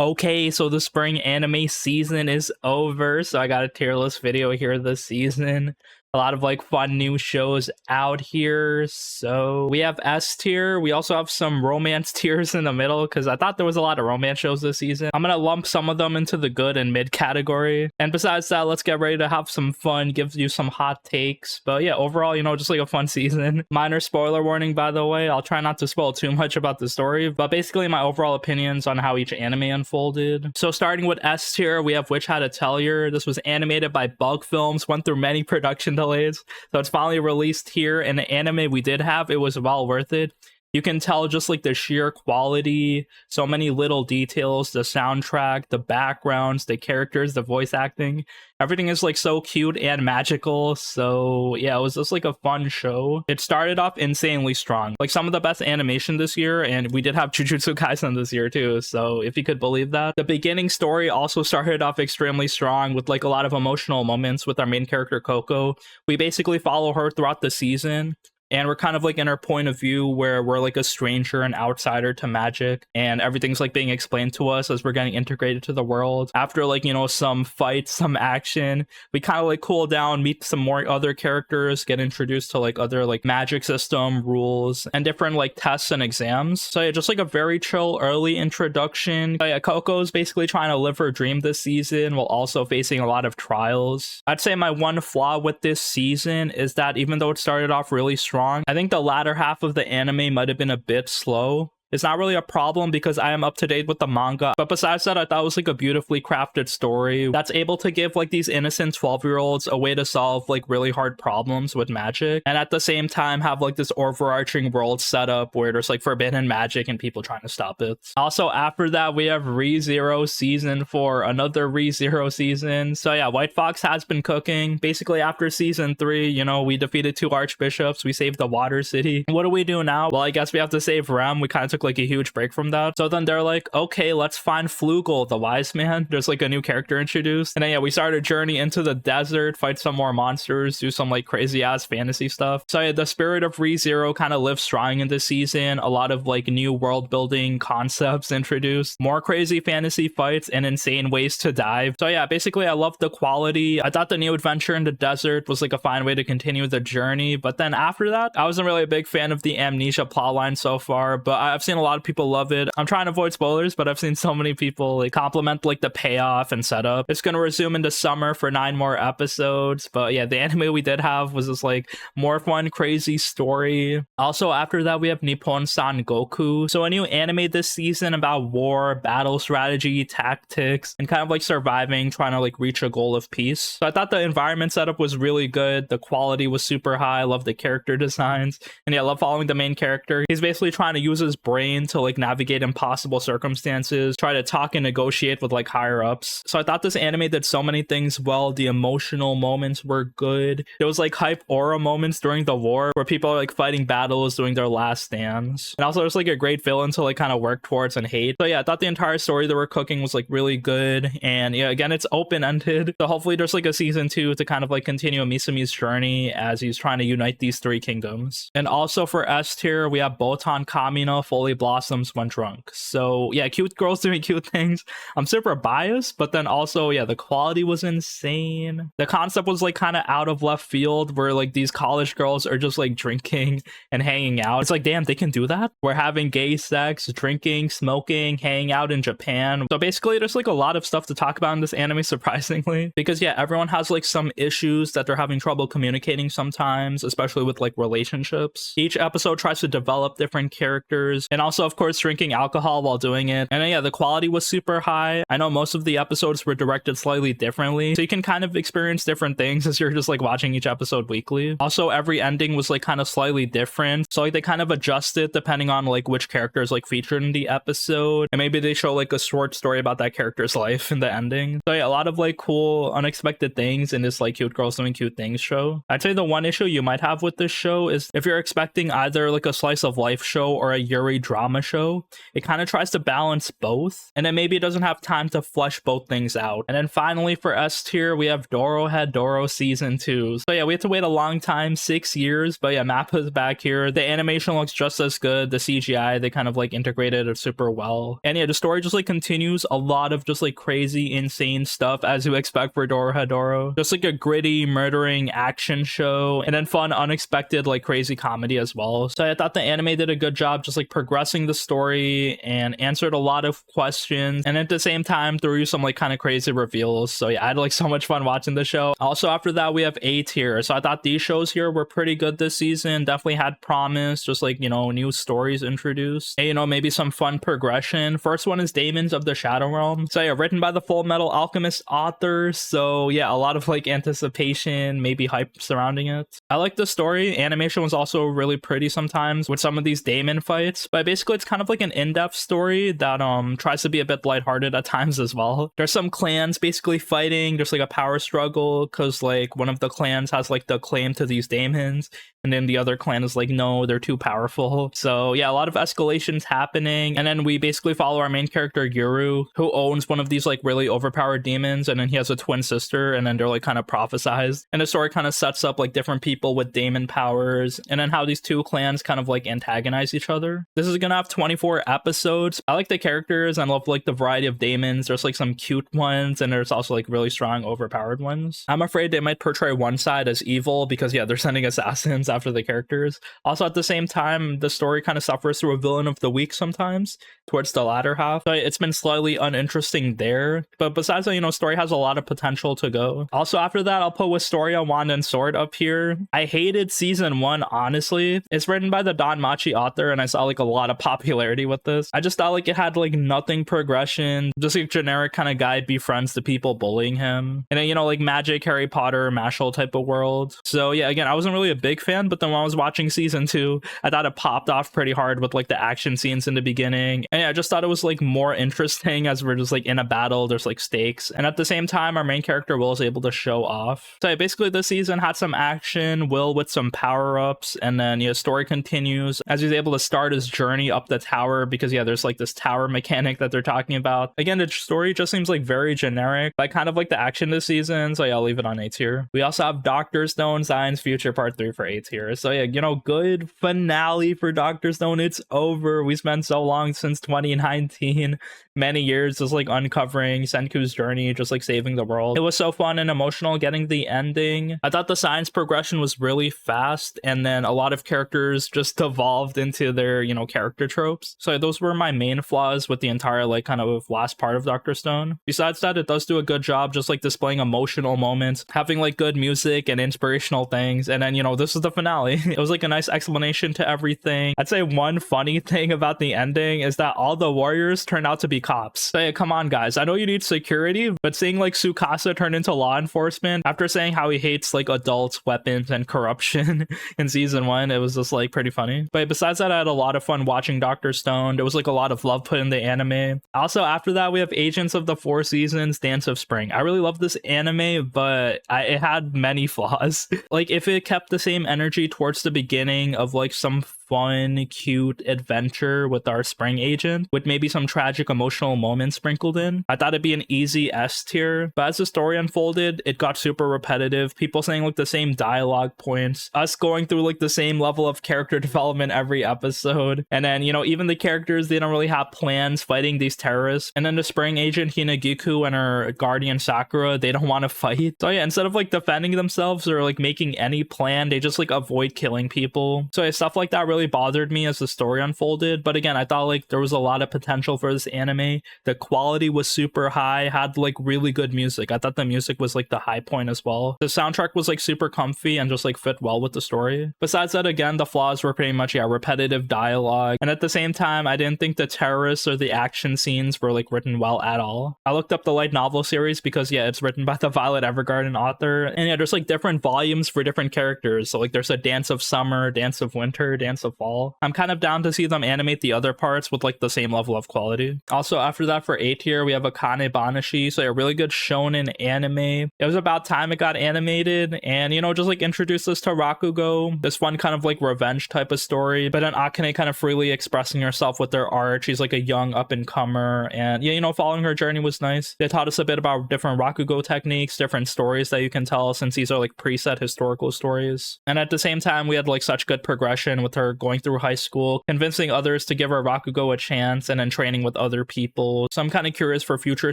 Okay, so the spring anime season is over, so I got a tier list video here this season. A lot of like fun new shows out here. So we have S tier. We also have some romance tiers in the middle because I thought there was a lot of romance shows this season. I'm gonna lump some of them into the good and mid category. And besides that, let's get ready to have some fun, give you some hot takes. But yeah, overall, just like a fun season. Minor spoiler warning, by the way. I'll try not to spoil too much about the story, but basically my overall opinions on how each anime unfolded. So starting with S tier, we have Which Had a Tellure. This was animated by Bug Films, went through many production delays, so it's finally released here. And the anime we did have, it was well worth it. You can tell just like the sheer quality, so many little details, the soundtrack, the backgrounds, the characters, the voice acting, everything is like so cute and magical. So yeah, it was just like a fun show. It started off insanely strong, like some of the best animation this year, and we did have Jujutsu Kaisen this year too, so if you could believe that. The beginning story also started off extremely strong with like a lot of emotional moments with our main character Coco. We basically follow her throughout the season, and we're kind of like in her point of view where we're like a stranger, an outsider to magic, and everything's like being explained to us as we're getting integrated to the world. After like, some fights, some action, we kind of like cool down, meet some more other characters, get introduced to like other like magic system rules and different like tests and exams. So yeah, just like a very chill early introduction. But yeah, Coco's basically trying to live her dream this season while also facing a lot of trials. I'd say my one flaw with this season is that even though it started off really strong, I think the latter half of the anime might have been a bit slow. It's not really a problem because I am up to date with the manga, but besides that, I thought it was like a beautifully crafted story that's able to give like these innocent 12-year-olds a way to solve like really hard problems with magic, and at the same time have like this overarching world setup where there's like forbidden magic and people trying to stop it. Also, after that, we have ReZero season 4, another ReZero season. So yeah, White Fox has been cooking. Basically, after season 3, we defeated 2 archbishops, we saved the Water City. What do we do now? Well, I guess we have to save Rem. We kind of took like a huge break from that. So then they're like, okay, let's find Flugel, the wise man. There's like a new character introduced. And then yeah, we start a journey into the desert, fight some more monsters, do some like crazy ass fantasy stuff. So yeah, the spirit of ReZero kind of lives strong in this season. A lot of like new world building concepts introduced, more crazy fantasy fights and insane ways to dive. So yeah, basically I love the quality. I thought the new adventure in the desert was like a fine way to continue the journey. But then after that, I wasn't really a big fan of the Amnesia plotline so far, but I've seen a lot of people love it. I'm trying to avoid spoilers, but I've seen so many people like compliment like the payoff and setup. It's gonna resume into summer for 9 more episodes, but yeah, the anime we did have was this like more fun, crazy story. Also, after that, we have Nippon-san Goku. So a new anime this season about war, battle strategy, tactics, and kind of like surviving, trying to like reach a goal of peace. So I thought the environment setup was really good. The quality was super high. I love the character designs, and yeah, I love following the main character. He's basically trying to use his brain to like navigate impossible circumstances, try to talk and negotiate with like higher ups. So I thought this anime did so many things well. The emotional moments were good. There was like hype aura moments during the war where people are like fighting battles, doing their last stands, and also there's like a great villain to like kind of work towards and hate. So yeah, I thought the entire story they were cooking was like really good. And yeah, again, it's open-ended, so hopefully there's like a season 2 to kind of like continue Misumi's journey as he's trying to unite these 3 kingdoms. And also for S tier, we have Botan Kamina fully blossoms when drunk. So yeah, cute girls doing cute things. I'm super biased, but then also yeah, the quality was insane. The concept was like kind of out of left field where like these college girls are just like drinking and hanging out. It's like, damn, they can do that? We're having gay sex, drinking, smoking, hanging out in Japan. So basically there's like a lot of stuff to talk about in this anime, surprisingly, because yeah, everyone has like some issues that they're having trouble communicating sometimes, especially with like relationships. Each episode tries to develop different characters, and also of course drinking alcohol while doing it. And yeah, the quality was super high. I know most of the episodes were directed slightly differently, so you can kind of experience different things as you're just like watching each episode weekly. Also, every ending was like kind of slightly different, so like they kind of adjusted depending on like which character is like featured in the episode, and maybe they show like a short story about that character's life in the ending. So yeah, a lot of like cool unexpected things in this like cute girls doing cute things show. I'd say the one issue you might have with this show is if you're expecting either like a slice of life show or a Yuri drama show. It kind of tries to balance both, and then maybe it doesn't have time to flesh both things out. And then finally for S tier, we have Dorohedoro season 2. So yeah, we had to wait a long time, 6 years, but yeah, Mappa's back here. The animation looks just as good. The CGI, they kind of like integrated it super well. And yeah, the story just like continues a lot of just like crazy, insane stuff as you expect for Dorohedoro. Just like a gritty, murdering action show, and then fun, unexpected, like crazy comedy as well. So I thought the anime did a good job just like progressing the story and answered a lot of questions, and at the same time threw you some like kind of crazy reveals. So yeah, I had like so much fun watching the show. Also after that, we have A tier. So I thought these shows here were pretty good this season. Definitely had promise, just like, you know, new stories introduced, and, you know, maybe some fun progression. First one is Demons of the Shadow Realm. So yeah, written by the Full Metal Alchemist author. So yeah, a lot of like anticipation, maybe hype surrounding it. I like the story. Animation was also really pretty sometimes with some of these Daemon fights, but basically it's kind of like an in-depth story that tries to be a bit lighthearted at times as well. There's some clans basically fighting. There's like a power struggle because like one of the clans has like the claim to these daemons, and then the other clan is like, no, they're too powerful. So yeah, a lot of escalations happening, and then we basically follow our main character Yuri, who owns one of these like really overpowered demons, and then he has a twin sister, and then they're like kind of prophesized, and the story kind of sets up like different people with daemon powers, and then how these two clans kind of like antagonize each other. This is gonna have 24 episodes. I like the characters and love like the variety of daemons. There's like some cute ones, and there's also like really strong overpowered ones. I'm afraid they might portray one side as evil because yeah, they're sending assassins after the characters. Also at the same time, the story kind of suffers through a villain of the week sometimes towards the latter half. So it's been slightly uninteresting there, but besides that, you know, story has a lot of potential to go. Also after that, I'll put Wisteria Wand and Sword up here. I hated season 1, honestly. It's written by the Don Machi author, and I saw like a lot of popularity with this. I just thought like it had like nothing progression, just like generic kind of guy befriends the people bullying him, and then, you know, like magic, Harry Potter, Mashal type of world. So yeah, again, I wasn't really a big fan, but then when I was watching season 2, I thought it popped off pretty hard with like the action scenes in the beginning, and yeah, I just thought it was like more interesting as we're just like in a battle, there's like stakes, and at the same time our main character Will is able to show off. So yeah, basically this season had some action, Will with some power-ups, and then yeah, story continues as he's able to start his journey up the tower, because yeah, there's like this tower mechanic that they're talking about. Again, the story just seems like very generic, but I kind of like the action this season, so yeah, I'll leave it on A tier. We also have Dr. Stone Science Future Part 3 for A tier. So yeah, you know, good finale for Dr. Stone. It's over. We spent so long since 2019, many years just like uncovering Senku's journey, just like saving the world. It was so fun and emotional getting the ending. I thought the science progression was really fast, and then a lot of characters just devolved into their, you know, character tropes. So those were my main flaws with the entire like kind of last part of Dr. Stone. Besides that, it does do a good job just like displaying emotional moments, having like good music and inspirational things, and then, you know, this is the finale. It was like a nice explanation to everything. I'd say one funny thing about the ending is that all the warriors turned out to be cops. So yeah, come on guys, I know you need security, but seeing like Tsukasa turn into law enforcement after saying how he hates like adults, weapons, and corruption in season 1, it was just like pretty funny. But besides that, I had a lot of fun watching Dr. Stone. There was like a lot of love put in the anime. Also after that, we have Agents of the Four Seasons Dance of Spring. I really love this anime, but it had many flaws. Like if it kept the same energy towards the beginning of like some fun, cute adventure with our spring agent, with maybe some tragic emotional moments sprinkled in, I thought it'd be an easy S tier. But as the story unfolded, it got super repetitive. People saying like the same dialogue points, us going through like the same level of character development every episode, and then, you know, even the characters, they don't really have plans fighting these terrorists. And then the spring agent Hinagiku and her guardian Sakura, they don't want to fight. So yeah, instead of like defending themselves or like making any plan, they just like avoid killing people. So yeah, stuff like that really bothered me as the story unfolded. But again, I thought like there was a lot of potential for this anime. The quality was super high, had like really good music. I thought the music was like the high point as well. The soundtrack was like super comfy and just like fit well with the story. Besides that, again, the flaws were pretty much, yeah, repetitive dialogue, and at the same time, I didn't think the terrorists or the action scenes were like written well at all. I looked up the light novel series because yeah, it's written by the Violet Evergarden author, and yeah, there's like different volumes for different characters. So like there's a Dance of Summer, Dance of Winter, Dance of of fall. I'm kind of down to see them animate the other parts with like the same level of quality. Also, after that, for A tier, we have Akane Banashi, so a really good shonen anime. It was about time it got animated, and you know, just like introduced us to Rakugo, this fun kind of like revenge type of story, but then Akane kind of freely expressing herself with their art. She's like a young up-and-comer, and yeah, you know, following her journey was nice. They taught us a bit about different Rakugo techniques, different stories that you can tell, since these are like preset historical stories. And at the same time, we had like such good progression with her going through high school, convincing others to give her Rakugo a chance, and then training with other people. So I'm kind of curious for future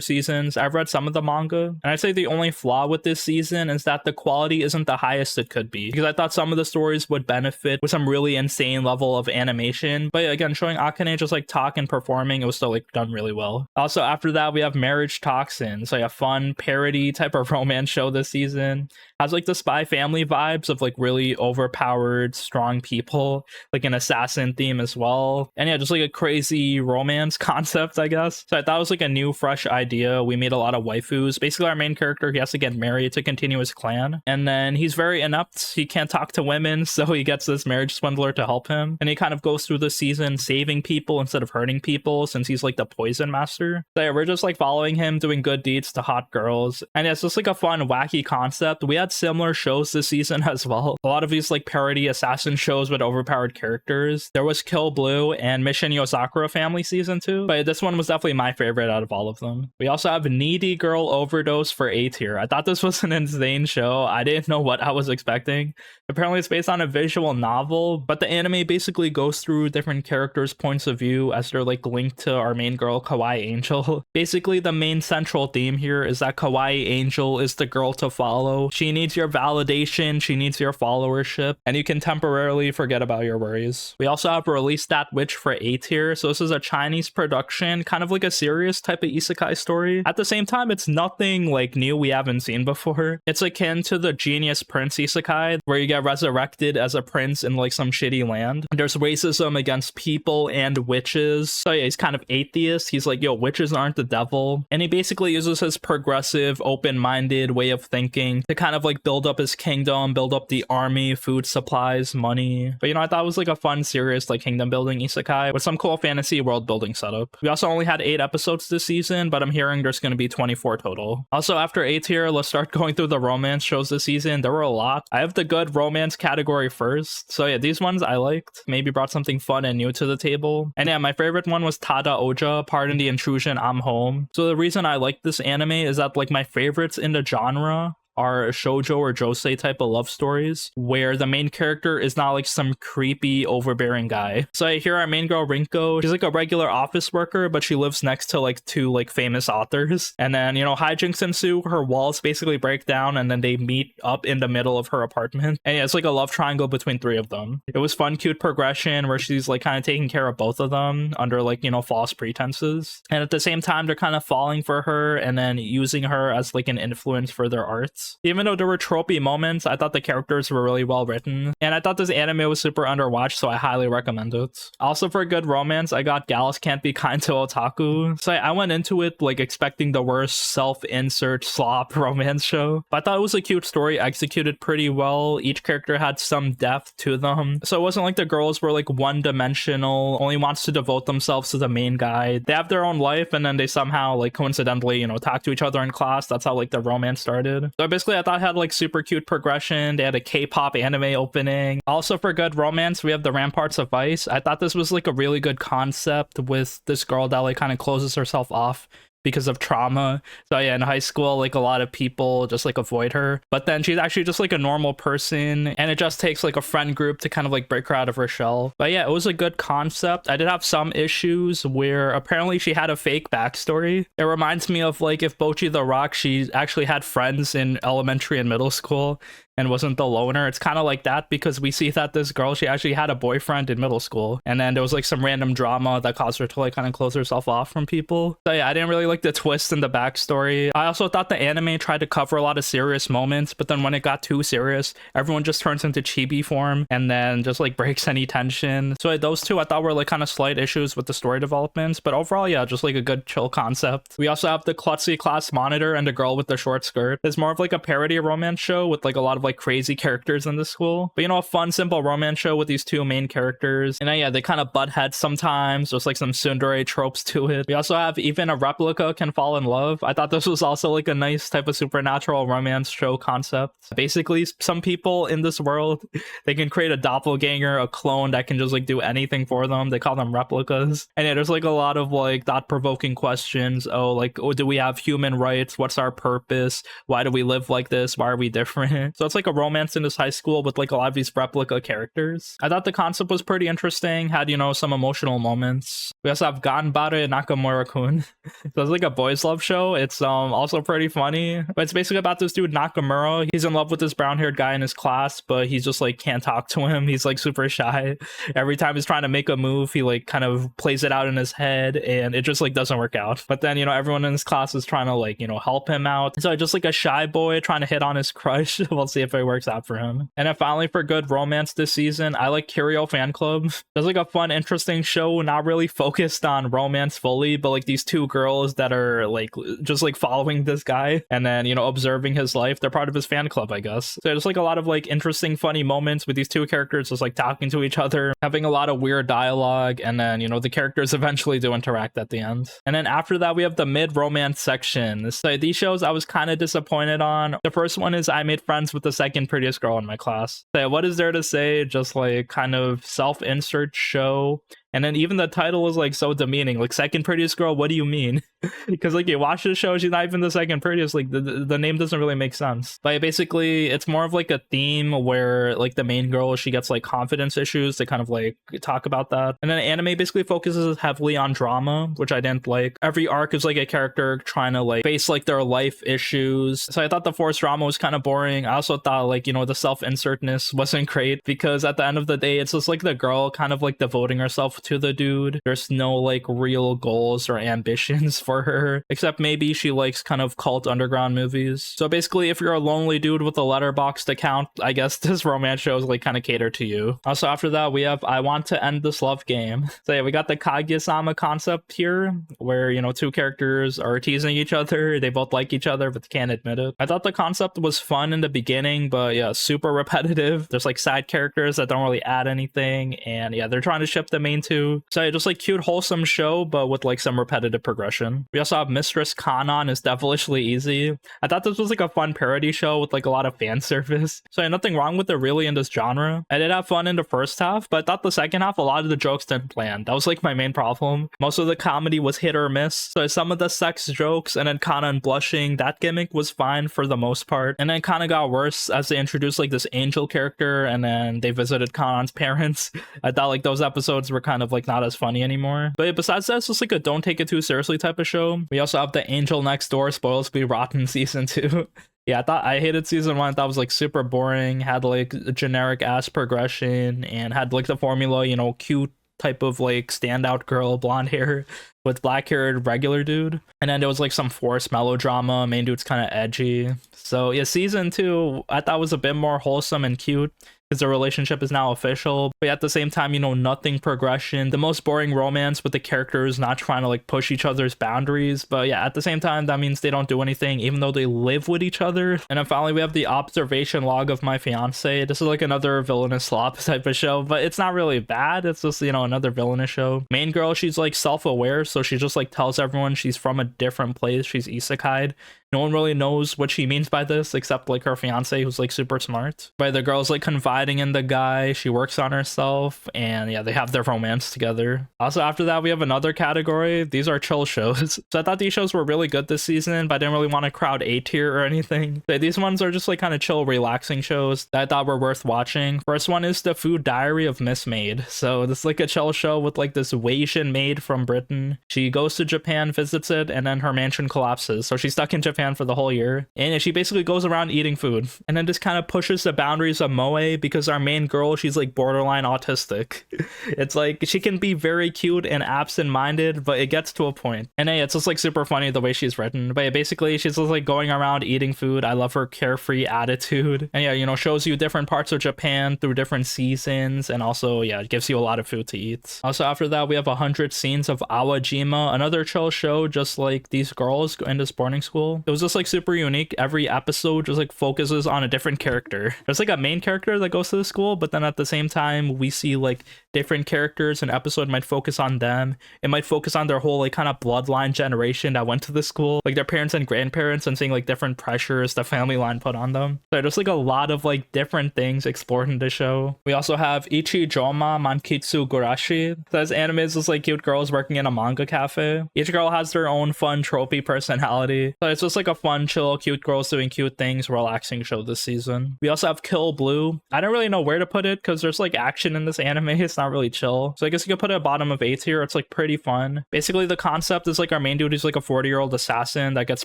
seasons. I've read some of the manga, and I'd say the only flaw with this season is that the quality isn't the highest it could be, because I thought some of the stories would benefit with some really insane level of animation. But again, showing Akane just like talk and performing, it was still like done really well. Also, after that, we have Marriage Toxin, so a fun parody type of romance show this season. Has like the Spy Family vibes of like really overpowered, strong people, like an assassin theme as well. And yeah, just like a crazy romance concept, I guess. So I thought it was like a new, fresh idea. We made a lot of waifus. Basically, our main character, he has to get married to continue his clan. And then he's very inept. He can't talk to women, so he gets this marriage swindler to help him. And he kind of goes through the season saving people instead of hurting people, since he's like the poison master. So yeah, we're just like following him doing good deeds to hot girls. And yeah, it's just like a fun, wacky concept. We had similar shows this season as well. A lot of these like parody assassin shows with overpowered characters. There was Kill Blue and Mission Yozakura Family season 2, but this one was definitely my favorite out of all of them. We also have Needy Girl Overdose for A tier. I thought this was an insane show. I didn't know what I was expecting. Apparently it's based on a visual novel, but the anime basically goes through different characters' points of view as they're like linked to our main girl, Kawaii Angel. Basically, the main central theme here is that Kawaii Angel is the girl to follow. She needs your validation, she needs your followership, and you can temporarily forget about your worries. We also have Release That Witch for A tier, so this is a Chinese production, kind of like a serious type of isekai story. At the same time, it's nothing like new we haven't seen before. It's akin to the Genius Prince isekai, where you get resurrected as a prince in like some shitty land. There's racism against people and witches. So yeah, he's kind of atheist. He's like, yo, witches aren't the devil. And he basically uses his progressive, open-minded way of thinking to kind of like build up his kingdom, build up the army, food supplies, money. But you know, I thought it was like a fun, serious like kingdom building isekai with some cool fantasy world building setup. We also only had 8 episodes this season, but I'm hearing there's going to be 24 total. Also, after A tier, let's start going through the romance shows this season. There were a lot. I have the good romance category first. So yeah, these ones I liked. Maybe brought something fun and new to the table. And yeah, my favorite one was Tada Oja, Pardon the Intrusion, I'm Home. So the reason I like this anime is that like my favorites in the genre are shoujo or josei type of love stories where the main character is not like some creepy overbearing guy. So here our main girl Rinko, she's like a regular office worker, but she lives next to like 2 like famous authors. And then, you know, hijinks ensue, her walls basically break down, and then they meet up in the middle of her apartment. And yeah, it's like a love triangle between 3 of them. It was fun, cute progression where she's like kind of taking care of both of them under like, you know, false pretenses. And at the same time, they're kind of falling for her and then using her as like an influence for their arts. Even though there were tropey moments, I thought the characters were really well written, and I thought this anime was super underwatched, so I highly recommend it. Also, for a good romance, I got Gals Can't Be Kind to Otaku. So I went into it like expecting the worst self-insert slop romance show, but I thought it was a cute story executed pretty well. Each character had some depth to them, so it wasn't like the girls were like one-dimensional, only wants to devote themselves to the main guy. They have their own life, and then they somehow like coincidentally, you know, talk to each other in class. That's how like the romance started. So basically, I thought it had like super cute progression. They had a K-pop anime opening. Also, for good romance, we have the Ramparts of Ice. I thought this was like a really good concept with this girl that like kind of closes herself off because of trauma. So yeah, in high school, like a lot of people just like avoid her, but then she's actually just like a normal person, and it just takes like a friend group to kind of like break her out of her shell. But yeah, it was a good concept. I did have some issues where apparently she had a fake backstory. It reminds me of like if Bocchi the Rock, she actually had friends in elementary and middle school and wasn't the loner. It's kind of like that, because we see that this girl, she actually had a boyfriend in middle school, and then there was like some random drama that caused her to like kind of close herself off from people. So yeah, I didn't really like the twist in the backstory. I also thought the anime tried to cover a lot of serious moments, but then when it got too serious, everyone just turns into chibi form and then just like breaks any tension. So yeah, those two I thought were like kind of slight issues with the story developments, but overall, yeah, just like a good chill concept. We also have the klutzy class monitor and the girl with the short skirt. It's more of like a parody romance show with like a lot of like crazy characters in the school. But you know, a fun, simple romance show with these two main characters. And then, yeah, they kind of butt heads sometimes. There's like some tsundere tropes to it. We also have even a replica can fall in love. I thought this was also like a nice type of supernatural romance show concept. Basically, some people in this world, they can create a doppelganger, a clone that can just like do anything for them. They call them replicas. And yeah, there's like a lot of like thought-provoking questions. Oh, like, oh, do we have human rights? What's our purpose? Why do we live like this? Why are we different? So it's like a romance in this high school with like a lot of these replica characters. I thought the concept was pretty interesting, had, you know, some emotional moments. We also have Ganbare Nakamura-kun. So it's like a boys love show. It's also pretty funny, but it's basically about this dude Nakamura. He's in love with this brown-haired guy in his class, but he's just like can't talk to him. He's like super shy. Every time he's trying to make a move, he like kind of plays it out in his head, and it just like doesn't work out. But then, you know, everyone in his class is trying to like, you know, help him out. So just like a shy boy trying to hit on his crush. We'll see if it works out for him. And then finally, for good romance this season, I like Curio Fan Club. There's like a fun, interesting show, not really focused on romance fully, but like these two girls that are like just like following this guy and then, you know, observing his life. They're part of his fan club, I guess. So there's like a lot of like interesting, funny moments with these two characters just like talking to each other, having a lot of weird dialogue, and then, you know, the characters eventually do interact at the end. And then after that, we have the mid-romance section. So these shows I was kind of disappointed on. The first one is I Made Friends with the Second Prettiest Girl in My Class. So what is there to say? Just like kind of self-insert show. And then even the title is like so demeaning, like second prettiest girl. What do you mean? Because like you watch the show, she's not even the second prettiest. Like the name doesn't really make sense. But basically, it's more of like a theme where like the main girl, she gets like confidence issues. They kind of like talk about that. And then anime basically focuses heavily on drama, which I didn't like. Every arc is like a character trying to like face like their life issues. So I thought the forced drama was kind of boring. I also thought like, you know, the self-insertness wasn't great because at the end of the day, it's just like the girl kind of like devoting herself to the dude. There's no like real goals or ambitions for her, except maybe she likes kind of cult underground movies. So basically, if you're a lonely dude with a letterboxd account, I guess this romance show is like kind of catered to you. Also after that, we have I Want to End This Love Game. So yeah, we got the Kaguya-sama concept here, where, you know, two characters are teasing each other. They both like each other, but they can't admit it. I thought the concept was fun in the beginning, but yeah, super repetitive. There's like side characters that don't really add anything, and yeah, they're trying to ship the main two. So yeah, just like cute, wholesome show, but with like some repetitive progression. We also have Mistress Kanon is Devilishly Easy. I thought this was like a fun parody show with like a lot of fan service. So yeah, nothing wrong with it really in this genre. I did have fun in the first half, but I thought the second half, a lot of the jokes didn't land. That was like my main problem. Most of the comedy was hit or miss. So some of the sex jokes and then Kanon blushing, that gimmick was fine for the most part. And then it kind of got worse as they introduced like this angel character and then they visited Kanon's parents. I thought like those episodes were kind of like not as funny anymore. But besides that, it's just like a don't take it too seriously type of show. We also have the Angel Next Door Spoils Be Rotten season 2. Yeah, I hated season 1. I thought it was like super boring, had like a generic ass progression, and had like the formula, you know, cute type of like standout girl, blonde hair with black haired regular dude. And then there was like some forced melodrama. Main dude's kind of edgy. So yeah, season 2 I thought was a bit more wholesome and cute because the relationship is now official, but at the same time, you know, nothing progression. The most boring romance with the characters not trying to like push each other's boundaries. But yeah, at the same time, that means they don't do anything even though they live with each other. And then finally, we have the Observation Log of My Fiance. This is like another villainous slop type of show, but it's not really bad. It's just, you know, another villainous show. Main girl, she's like self-aware, so she just like tells everyone she's from a different place. She's isekai'd. No one really knows what she means by this except like her fiance, who's like super smart. But the girl's like confiding in the guy. She works on herself, and yeah, they have their romance together. Also after that, we have another category. These are chill shows. So I thought these shows were really good this season, but I didn't really want to crowd A tier or anything. So these ones are just like kind of chill, relaxing shows that I thought were worth watching. First one is The Food Diary of Miss Maid. So this is like a chill show with like this Asian maid from Britain. She goes to Japan, visits it, and then her mansion collapses. So she's stuck in Japan for the whole year, and she basically goes around eating food and then just kind of pushes the boundaries of moe because our main girl, she's like borderline autistic. It's like she can be very cute and absent-minded, but it gets to a point. And hey, it's just like super funny the way she's written. But yeah, basically she's just like going around eating food. I love her carefree attitude, and yeah, you know, shows you different parts of Japan through different seasons, and also yeah, it gives you a lot of food to eat. Also after that, we have 100 Scenes of Awajima, another chill show just like these girls in this boarding school. It was just like super unique. Every episode just like focuses on a different character. There's like a main character that goes to the school, but then at the same time we see like different characters. An episode might focus on them. It might focus on their whole like kind of bloodline generation that went to the school, like their parents and grandparents, and seeing like different pressures the family line put on them. So there's like a lot of like different things explored in the show. We also have Ichi Joma Mankitsu Gurashi. This anime is just like cute girls working in a manga cafe. Each girl has their own fun tropey personality. So it's just like a fun, chill, cute girls doing cute things, relaxing show this season. We also have Kill Blue. I don't really know where to put it because there's like action in this anime. It's not really chill. So I guess you could put it at bottom of 8 here. It's like pretty fun. Basically the concept is like our main dude is like a 40-year-old assassin that gets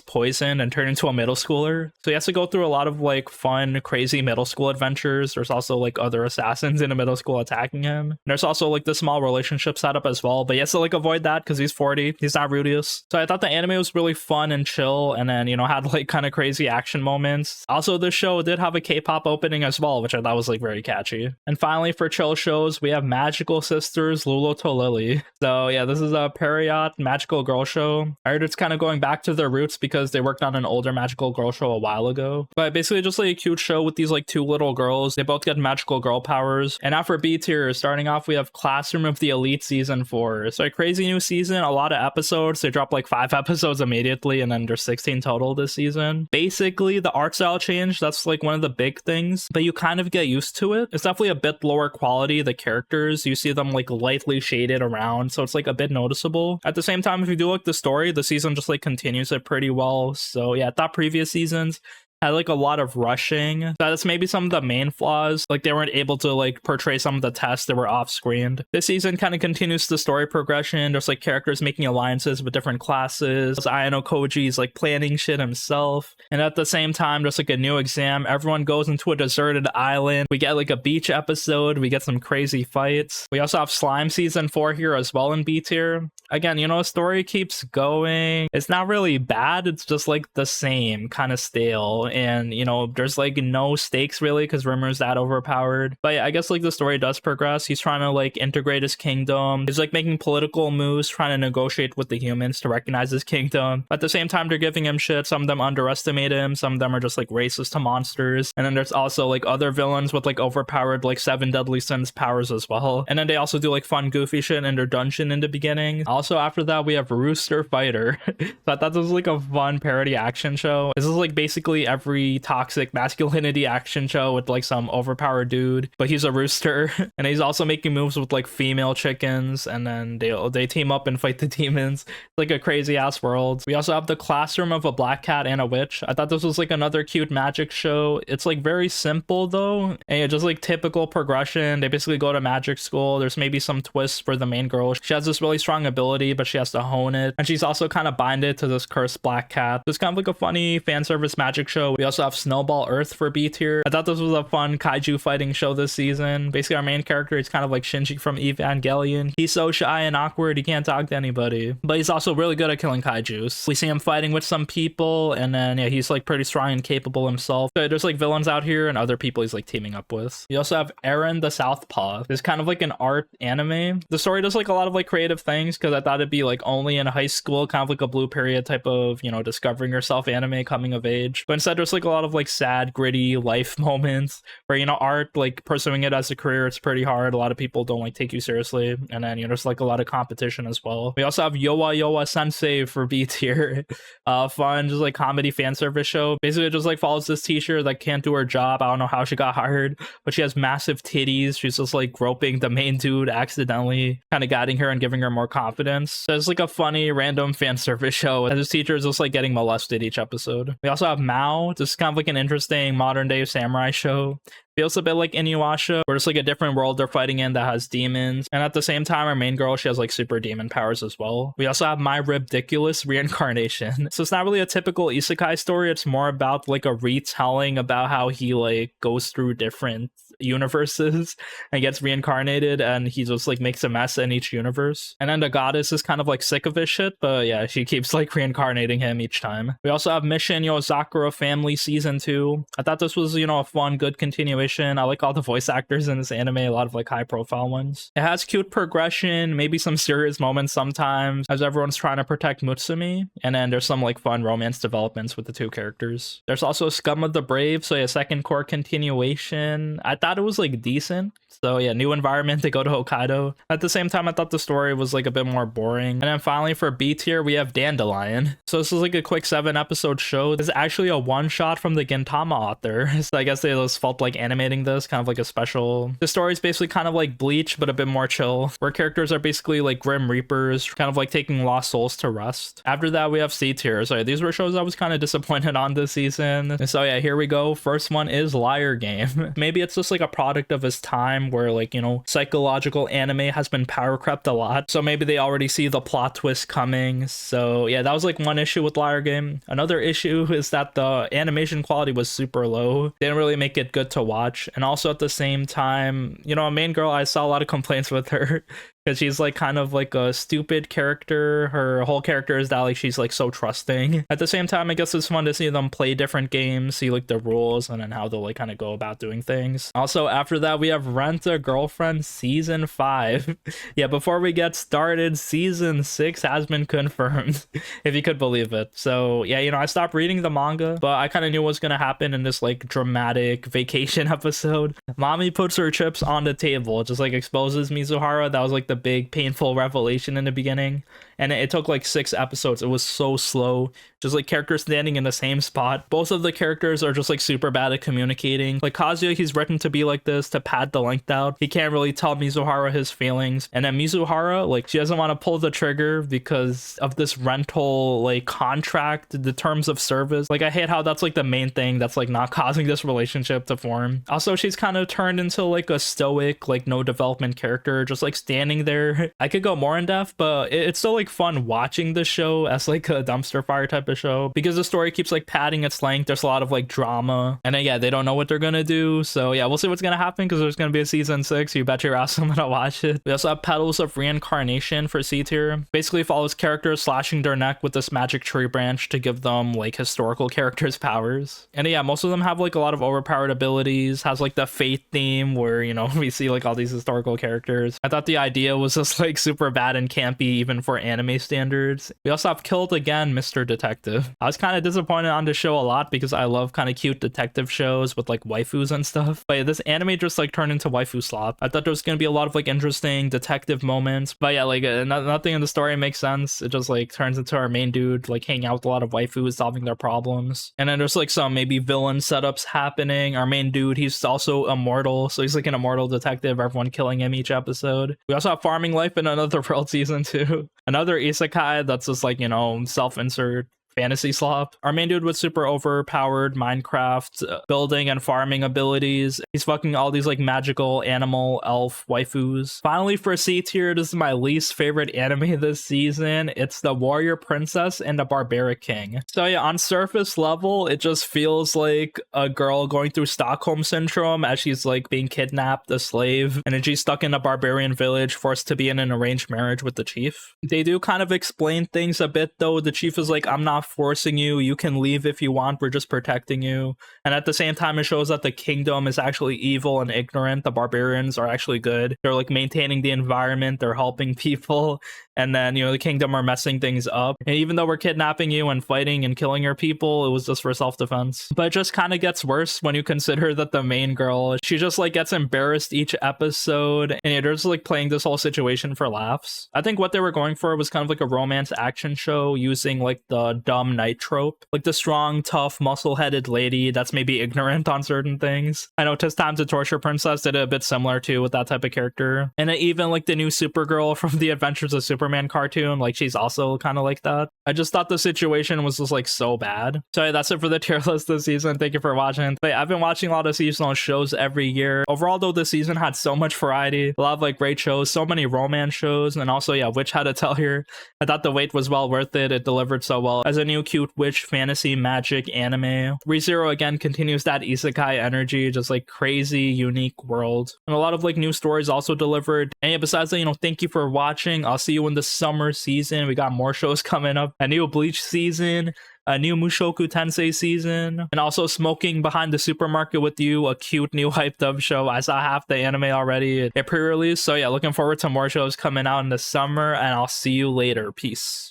poisoned and turned into a middle schooler. So he has to go through a lot of like fun, crazy middle school adventures. There's also like other assassins in a middle school attacking him. And there's also like the small relationship setup as well, but he has to like avoid that because he's 40. He's not Rudius. So I thought the anime was really fun and chill, and then, you know, had like kind of crazy action moments. Also, the show did have a K-pop opening as well, which I thought was like very catchy. And finally, for chill shows, we have Magical Sisters Lulo to Lily. So yeah, this is a Period magical girl show. I heard it's kind of going back to their roots because they worked on an older magical girl show a while ago. But basically just like a cute show with these like two little girls. They both get magical girl powers. And now for B tier, starting off, we have Classroom of the Elite season 4. So a crazy new season, a lot of episodes. They dropped like 5 episodes immediately, and then there's 16 total this season. Basically, the art style changed. That's like one of the big things, but you kind of get used to it. It's definitely a bit lower quality. The characters, you see them like lightly shaded around, so it's like a bit noticeable. At the same time, if you do like the story, the season just like continues it pretty well. So yeah, I thought previous seasons had like a lot of rushing. That's maybe some of the main flaws. Like they weren't able to like portray some of the tests that were off-screened. This season kind of continues the story progression. There's like characters making alliances with different classes. Ayano Koji's like planning shit himself. And at the same time, there's like a new exam. Everyone goes into a deserted island. We get like a beach episode. We get some crazy fights. We also have Slime season 4 here as well in B tier. Again, you know, the story keeps going. It's not really bad. It's just like the same, kind of stale. And, you know, there's like no stakes really because Rimmer's that overpowered. But yeah, I guess like the story does progress. He's trying to like integrate his kingdom. He's like making political moves, trying to negotiate with the humans to recognize his kingdom. At the same time, they're giving him shit. Some of them underestimate him. Some of them are just like racist to monsters. And then there's also like other villains with like overpowered like 7 deadly sins powers as well. And then they also do like fun goofy shit in their dungeon in the beginning. Also after that, we have Rooster Fighter. So I thought this was like a fun parody action show. This is like basically every toxic masculinity action show with like some overpowered dude, but he's a rooster. And he's also making moves with like female chickens, and then they team up and fight the demons. It's like a crazy ass world. We also have the Classroom of a Black Cat and a Witch. I thought this was like another cute magic show. It's like very simple though, and just like typical progression. They basically go to magic school. There's maybe some twists for the main girl. She has this really strong ability, but she has to hone it, and she's also kind of binded to this cursed black cat. It's kind of like a funny fan service magic show. We also have Snowball Earth for B tier. I thought this was a fun kaiju fighting show this season. Basically our main character is kind of like Shinji from Evangelion. He's so shy and awkward, he can't talk to anybody, but he's also really good at killing kaijus. We see him fighting with some people, and then yeah, he's like pretty strong and capable himself. So there's like villains out here and other people he's like teaming up with. We also have Aaron the Southpaw. It's kind of like an art anime. The story does like a lot of like creative things because I thought it'd be like only in high school, kind of like a Blue Period type of, you know, discovering yourself anime, coming of age. But instead there's like a lot of like sad, gritty life moments where, you know, art, like pursuing it as a career, it's pretty hard. A lot of people don't like take you seriously, and then, you know, there's like a lot of competition as well. We also have Yowa Yowa Sensei for B tier. Fun, just like comedy fan service show. Basically it just like follows this teacher that can't do her job. I don't know how she got hired, but she has massive titties. She's just like groping the main dude accidentally, kind of guiding her and giving her more confidence. So it's like a funny random fan service show, and this teacher is just like getting molested each episode. We also have Mao. This is kind of like an interesting modern day samurai show. Feels a bit like Inuyasha, where it's like a different world they're fighting in that has demons. And at the same time, our main girl, she has like super demon powers as well. We also have My Ridiculous Reincarnation. So it's not really a typical isekai story. It's more about like a retelling about how he like goes through different universes and gets reincarnated, and he just like makes a mess in each universe. And then the goddess is kind of like sick of his shit, but yeah, she keeps like reincarnating him each time. We also have Mission Sakura Family Season 2. I thought this was, a fun, good continuation. I like all the voice actors in this anime, a lot of like high profile ones. It has cute progression, maybe some serious moments sometimes as everyone's trying to protect Mutsumi, and then there's some like fun romance developments with the two characters. There's also Scum of the Brave, so yeah, second core continuation. I thought it was like decent. So yeah, new environment, they go to Hokkaido. At the same time, I thought the story was like a bit more boring. And then finally for B tier, we have Dandelion. So this is like a quick 7-episode show. This is actually a one-shot from the Gintama author. So I guess they just felt like animating this, kind of like a special. The story is basically kind of like Bleach, but a bit more chill, where characters are basically like Grim Reapers, kind of like taking lost souls to rest. After that, we have C tier. So yeah, these were shows I was kind of disappointed on this season. And so yeah, here we go. First one is Liar Game. Maybe it's just like a product of his time where like, psychological anime has been power crept a lot. So maybe they already see the plot twist coming. So yeah, that was like one issue with Liar Game. Another issue is that the animation quality was super low. They didn't really make it good to watch. And also at the same time, a main girl, I saw a lot of complaints with her because she's like kind of like a stupid character. Her whole character is that like she's like so trusting. At the same time, I guess it's fun to see them play different games, see like the rules, and then how they'll like kind of go about doing things. Also, after that, we have Rent a Girlfriend Season 5. Yeah, before we get started, Season 6 has been confirmed, if you could believe it. So yeah, I stopped reading the manga, but I kind of knew what was gonna happen in this like dramatic vacation episode. Mommy puts her chips on the table, just like exposes Mizuhara. That was like the big painful revelation in the beginning, and it took like 6 episodes. It was so slow, just like characters standing in the same spot. Both of the characters are just like super bad at communicating. Like Kazuya, he's written to be like this, to pad the length out. He can't really tell Mizuhara his feelings, and then Mizuhara, like, she doesn't want to pull the trigger because of this rental like contract, the terms of service. Like, I hate how that's like the main thing that's like not causing this relationship to form. Also, she's kind of turned into like a stoic, like no development character, just like standing there. I could go more in depth, but it's still like fun watching the show as like a dumpster fire type of show because the story keeps like padding its length. There's a lot of like drama, and then, yeah, they don't know what they're gonna do. So yeah, we'll see what's gonna happen because there's gonna be a season 6. You bet your ass I'm gonna watch it. We also have Petals of Reincarnation for C tier. Basically follows characters slashing their neck with this magic tree branch to give them like historical characters powers. And yeah, most of them have like a lot of overpowered abilities. Has like the fate theme where we see like all these historical characters. I thought the idea was just like super bad and campy even for anime standards. We also have Killed Again, Mr. Detective. I was kind of disappointed on the show a lot because I love kind of cute detective shows with like waifus and stuff. But yeah, this anime just like turned into waifu slop. I thought there was gonna be a lot of like interesting detective moments, but yeah, like nothing in the story makes sense. It just like turns into our main dude like hanging out with a lot of waifus, solving their problems. And then there's like some maybe villain setups happening. Our main dude, he's also immortal, so he's like an immortal detective, everyone killing him each episode. We also have Farming Life in Another World Season 2. Another isekai that's just like, self-insert fantasy slop. Our main dude with super overpowered Minecraft building and farming abilities. He's fucking all these like magical animal elf waifus. Finally, for C tier, this is my least favorite anime this season. It's The Warrior Princess and the Barbaric King. So yeah, on surface level, it just feels like a girl going through Stockholm syndrome as she's like being kidnapped, a slave, and then she's stuck in a barbarian village, forced to be in an arranged marriage with the chief. They do kind of explain things a bit though. The chief is like, I'm not forcing you, you can leave if you want, we're just protecting you. And at the same time, it shows that the kingdom is actually evil and ignorant. The barbarians are actually good. They're like maintaining the environment, they're helping people, and then the kingdom are messing things up. And even though we're kidnapping you and fighting and killing your people, it was just for self-defense. But it just kind of gets worse when you consider that the main girl, she just like gets embarrassed each episode, and they're just like playing this whole situation for laughs. I think what they were going for was kind of like a romance action show using like the dumb knight trope, like the strong, tough, muscle-headed lady that's maybe ignorant on certain things. I know Tis Time to Torture Princess did it a bit similar too with that type of character. And even like the new Supergirl from the Adventures of Superman cartoon, like she's also kind of like that. I just thought the situation was just like so bad. So yeah, that's it for the tier list this season. Thank you for watching. But yeah, I've been watching a lot of seasonal shows every year. Overall though, this season had so much variety, a lot of like great shows, so many romance shows, and also yeah, Witch Had a Tell here. I thought the wait was well worth it. It delivered so well. As a new cute witch fantasy magic anime. ReZero again continues that isekai energy, just like crazy unique world, and a lot of like new stories also delivered. And yeah, besides that, thank you for watching. I'll see you in the summer season. We got more shows coming up, a new Bleach season, a new Mushoku Tensei season, and also Smoking Behind the Supermarket with You, a cute new hyped up show. I saw half the anime already at pre-release, so yeah, looking forward to more shows coming out in the summer, and I'll see you later. Peace.